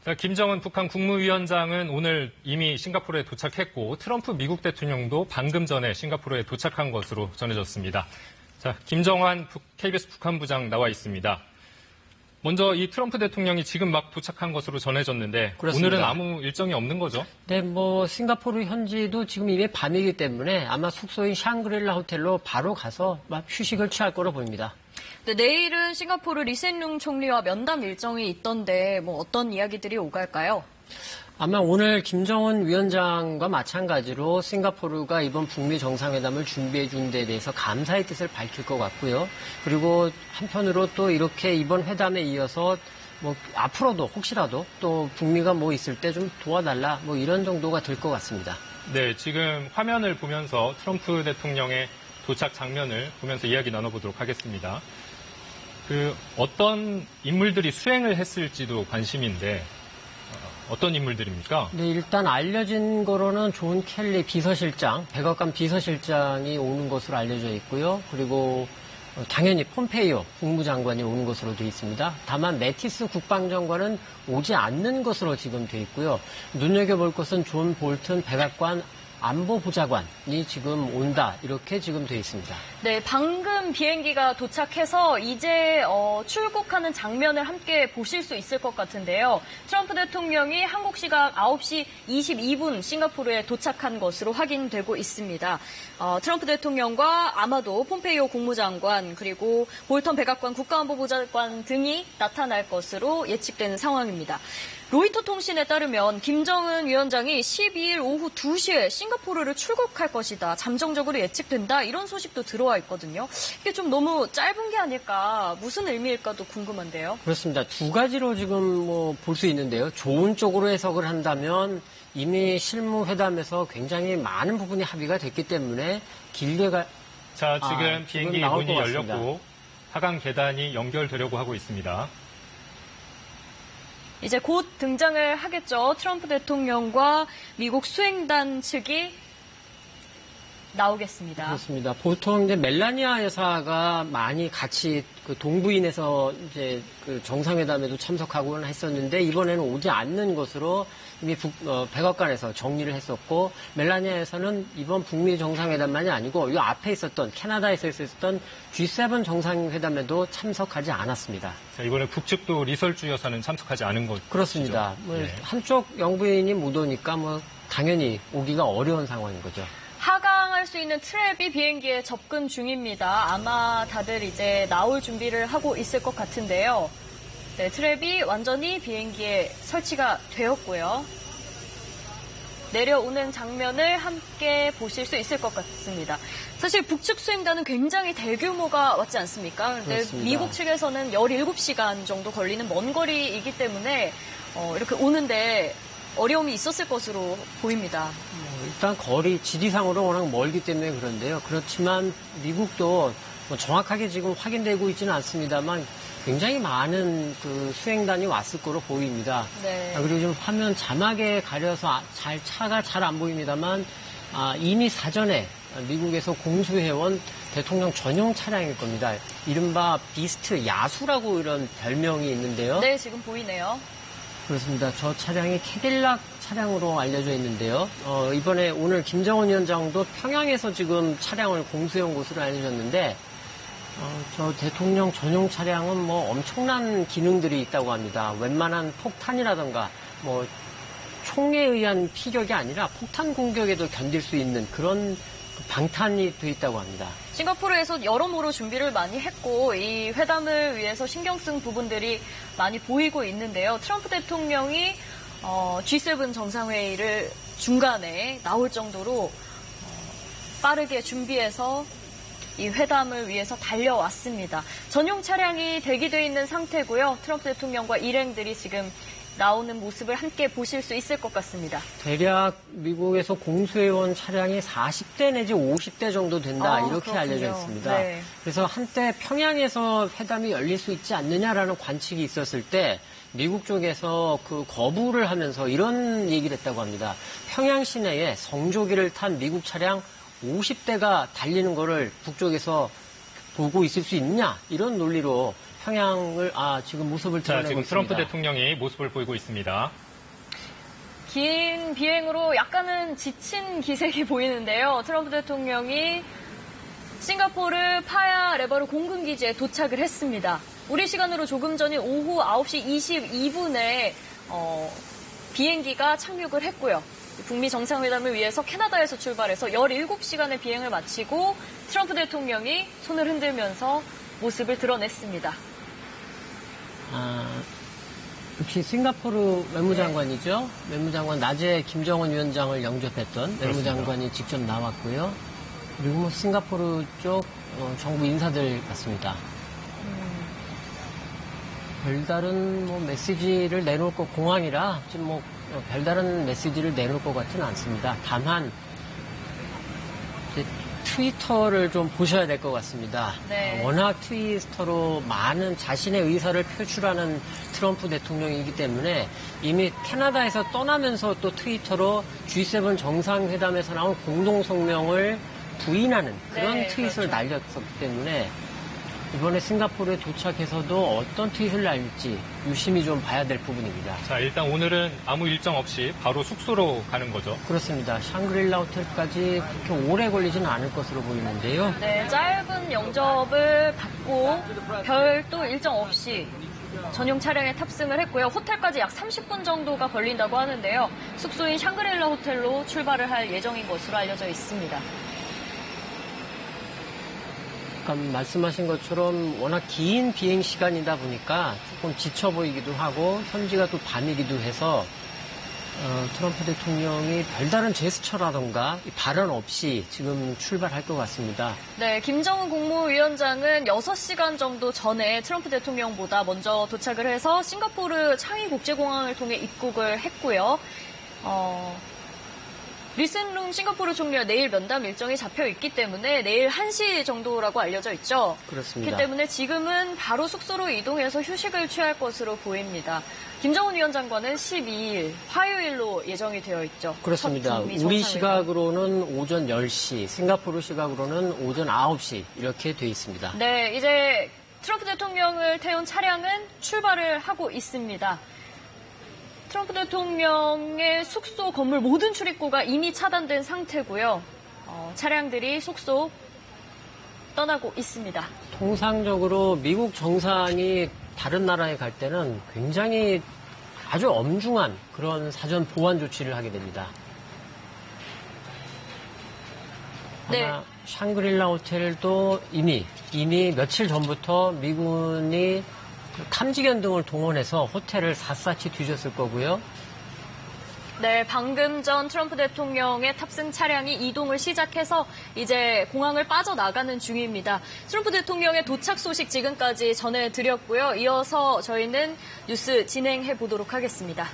자, 김정은 북한 국무위원장은 오늘 이미 싱가포르에 도착했고 트럼프 미국 대통령도 방금 전에 싱가포르에 도착한 것으로 전해졌습니다. 자, 김정환 KBS 북한부장 나와 있습니다. 먼저 이 트럼프 대통령이 지금 막 도착한 것으로 전해졌는데 그렇습니다. 오늘은 아무 일정이 없는 거죠? 네, 싱가포르 현지도 지금 이미 밤이기 때문에 아마 숙소인 샹그릴라 호텔로 바로 가서 막 휴식을 취할 거로 보입니다. 네, 내일은 싱가포르 리센룽 총리와 면담 일정이 있던데 어떤 이야기들이 오갈까요? 아마 오늘 김정은 위원장과 마찬가지로 싱가포르가 이번 북미 정상회담을 준비해 준 데 대해서 감사의 뜻을 밝힐 것 같고요. 그리고 한편으로 또 이렇게 이번 회담에 이어서 앞으로도 혹시라도 또 북미가 있을 때 좀 도와달라 이런 정도가 될 것 같습니다. 네, 지금 화면을 보면서 트럼프 대통령의 도착 장면을 보면서 이야기 나눠보도록 하겠습니다. 어떤 인물들이 수행을 했을지도 관심인데 어떤 인물들입니까? 네, 일단 알려진 거로는 존 켈리 비서실장, 백악관 비서실장이 오는 것으로 알려져 있고요. 그리고 당연히 폼페이오 국무장관이 오는 것으로 되어 있습니다. 다만 매티스 국방장관은 오지 않는 것으로 지금 되어 있고요. 눈여겨볼 것은 존 볼튼 백악관 안보보좌관이 지금 온다 이렇게 지금 되어 있습니다. 네, 방금 비행기가 도착해서 이제 출국하는 장면을 함께 보실 수 있을 것 같은데요. 트럼프 대통령이 한국 시각 9시 22분 싱가포르에 도착한 것으로 확인되고 있습니다. 트럼프 대통령과 아마도 폼페이오 국무장관 그리고 볼턴 백악관 국가안보보좌관 등이 나타날 것으로 예측되는 상황입니다. 로이터 통신에 따르면 김정은 위원장이 12일 오후 2시에 싱가포르를 출국할 것이다. 잠정적으로 예측된다. 이런 소식도 들어와 있거든요. 이게 좀 너무 짧은 게 아닐까, 무슨 의미일까도 궁금한데요. 그렇습니다. 두 가지로 지금 볼 수 있는데요. 좋은 쪽으로 해석을 한다면 이미 실무회담에서 굉장히 많은 부분이 합의가 됐기 때문에 길게 자, 지금 비행기 문이 열렸고 하강 계단이 연결되려고 하고 있습니다. 이제 곧 등장을 하겠죠. 트럼프 대통령과 미국 수행단 측이 나오겠습니다. 그렇습니다. 보통 이제 멜라니아 여사가 많이 같이 동부인에서 이제 정상회담에도 참석하고는 했었는데 이번에는 오지 않는 것으로 이미 백악관에서 정리를 했었고 멜라니아 여사는 이번 북미 정상회담만이 아니고 이 앞에 있었던 캐나다에서 있었던 G7 정상회담에도 참석하지 않았습니다. 자, 이번에 북측도 리설주 여사는 참석하지 않은 것 그렇습니다. 네. 한쪽 영부인이 못 오니까 당연히 오기가 어려운 상황인 거죠. 하강할 수 있는 트랩이 비행기에 접근 중입니다. 아마 다들 이제 나올 준비를 하고 있을 것 같은데요. 네, 트랩이 완전히 비행기에 설치가 되었고요. 내려오는 장면을 함께 보실 수 있을 것 같습니다. 사실 북측 수행단은 굉장히 대규모가 왔지 않습니까? 근데 미국 측에서는 17시간 정도 걸리는 먼 거리이기 때문에 이렇게 오는데 어려움이 있었을 것으로 보입니다. 일단 지리상으로 워낙 멀기 때문에 그런데요. 그렇지만 미국도 정확하게 지금 확인되고 있지는 않습니다만 굉장히 많은 수행단이 왔을 거로 보입니다. 네. 그리고 지금 화면 자막에 가려서 차가 잘 안 보입니다만 이미 사전에 미국에서 공수해온 대통령 전용 차량일 겁니다. 이른바 비스트 야수라고 이런 별명이 있는데요. 네, 지금 보이네요. 그렇습니다. 저 차량이 캐딜락 차량으로 알려져 있는데요. 이번에 오늘 김정은 위원장도 평양에서 지금 차량을 공수해온 것으로 알려졌는데 저 대통령 전용 차량은 엄청난 기능들이 있다고 합니다. 웬만한 폭탄이라던가 총에 의한 피격이 아니라 폭탄 공격에도 견딜 수 있는 그런 방탄이 돼 있다고 합니다. 싱가포르에서 여러모로 준비를 많이 했고 이 회담을 위해서 신경 쓴 부분들이 많이 보이고 있는데요. 트럼프 대통령이 G7 정상회의를 중간에 나올 정도로 빠르게 준비해서 이 회담을 위해서 달려왔습니다. 전용 차량이 대기되어 있는 상태고요. 트럼프 대통령과 일행들이 지금 나오는 모습을 함께 보실 수 있을 것 같습니다. 대략 미국에서 공수해온 차량이 40대 내지 50대 정도 된다 이렇게 그렇군요. 알려져 있습니다. 네. 그래서 한때 평양에서 회담이 열릴 수 있지 않느냐라는 관측이 있었을 때 미국 쪽에서 거부를 하면서 이런 얘기를 했다고 합니다. 평양 시내에 성조기를 탄 미국 차량 50대가 달리는 거를 북쪽에서 보고 있을 수 있냐 이런 논리로 평양을 지금 모습을 자, 드러내고 지금 트럼프 있습니다. 대통령이 모습을 보이고 있습니다. 긴 비행으로 약간은 지친 기색이 보이는데요. 트럼프 대통령이 싱가포르 파야 레바르 공군기지에 도착을 했습니다. 우리 시간으로 조금 전인 오후 9시 22분에 비행기가 착륙을 했고요. 북미 정상회담을 위해서 캐나다에서 출발해서 17시간의 비행을 마치고 트럼프 대통령이 손을 흔들면서 모습을 드러냈습니다. 역시 싱가포르 외무장관이죠. 외무장관 낮에 김정은 위원장을 영접했던 외무장관이 직접 나왔고요. 그리고 뭐 싱가포르 쪽 정부 인사들 같습니다. 별다른 뭐 메시지를 내놓을 것 공항이라 지금 뭐 별다른 메시지를 내놓을 것 같지는 않습니다. 다만 이제 트위터를 좀 보셔야 될 것 같습니다. 네. 워낙 트위터로 많은 자신의 의사를 표출하는 트럼프 대통령이기 때문에 이미 캐나다에서 떠나면서 또 트위터로 G7 정상회담에서 나온 공동성명을 부인하는 그런 네, 트윗을 그렇죠. 날렸기 때문에 이번에 싱가포르에 도착해서도 어떤 트윗을 날릴지 유심히 좀 봐야 될 부분입니다. 자, 일단 오늘은 아무 일정 없이 바로 숙소로 가는 거죠. 그렇습니다. 샹그릴라 호텔까지 그렇게 오래 걸리지는 않을 것으로 보이는데요. 네, 짧은 영접을 받고 별도 일정 없이 전용 차량에 탑승을 했고요. 호텔까지 약 30분 정도가 걸린다고 하는데요. 숙소인 샹그릴라 호텔로 출발을 할 예정인 것으로 알려져 있습니다. 아까 말씀하신 것처럼 워낙 긴 비행 시간이다 보니까 조금 지쳐 보이기도 하고 현지가 또 밤이기도 해서 트럼프 대통령이 별다른 제스처라던가 발언 없이 지금 출발할 것 같습니다. 네, 김정은 국무위원장은 6시간 정도 전에 트럼프 대통령보다 먼저 도착을 해서 싱가포르 창이 국제공항을 통해 입국을 했고요. 리센룽 싱가포르 총리와 내일 면담 일정이 잡혀 있기 때문에 내일 1시 정도라고 알려져 있죠. 그렇습니다. 그렇기 때문에 지금은 바로 숙소로 이동해서 휴식을 취할 것으로 보입니다. 김정은 위원장과는 12일 화요일로 예정이 되어 있죠. 그렇습니다. 첫 북미 우리 정상회담. 시각으로는 오전 10시, 싱가포르 시각으로는 오전 9시 이렇게 돼 있습니다. 네, 이제 트럼프 대통령을 태운 차량은 출발을 하고 있습니다. 트럼프 대통령의 숙소 건물 모든 출입구가 이미 차단된 상태고요. 차량들이 속속 떠나고 있습니다. 통상적으로 미국 정상이 다른 나라에 갈 때는 굉장히 아주 엄중한 그런 사전 보안 조치를 하게 됩니다. 네. 아마 샹그릴라 호텔도 이미 며칠 전부터 미군이 탐지견 등을 동원해서 호텔을 샅샅이 뒤졌을 거고요. 네, 방금 전 트럼프 대통령의 탑승 차량이 이동을 시작해서 이제 공항을 빠져나가는 중입니다. 트럼프 대통령의 도착 소식 지금까지 전해드렸고요. 이어서 저희는 뉴스 진행해 보도록 하겠습니다.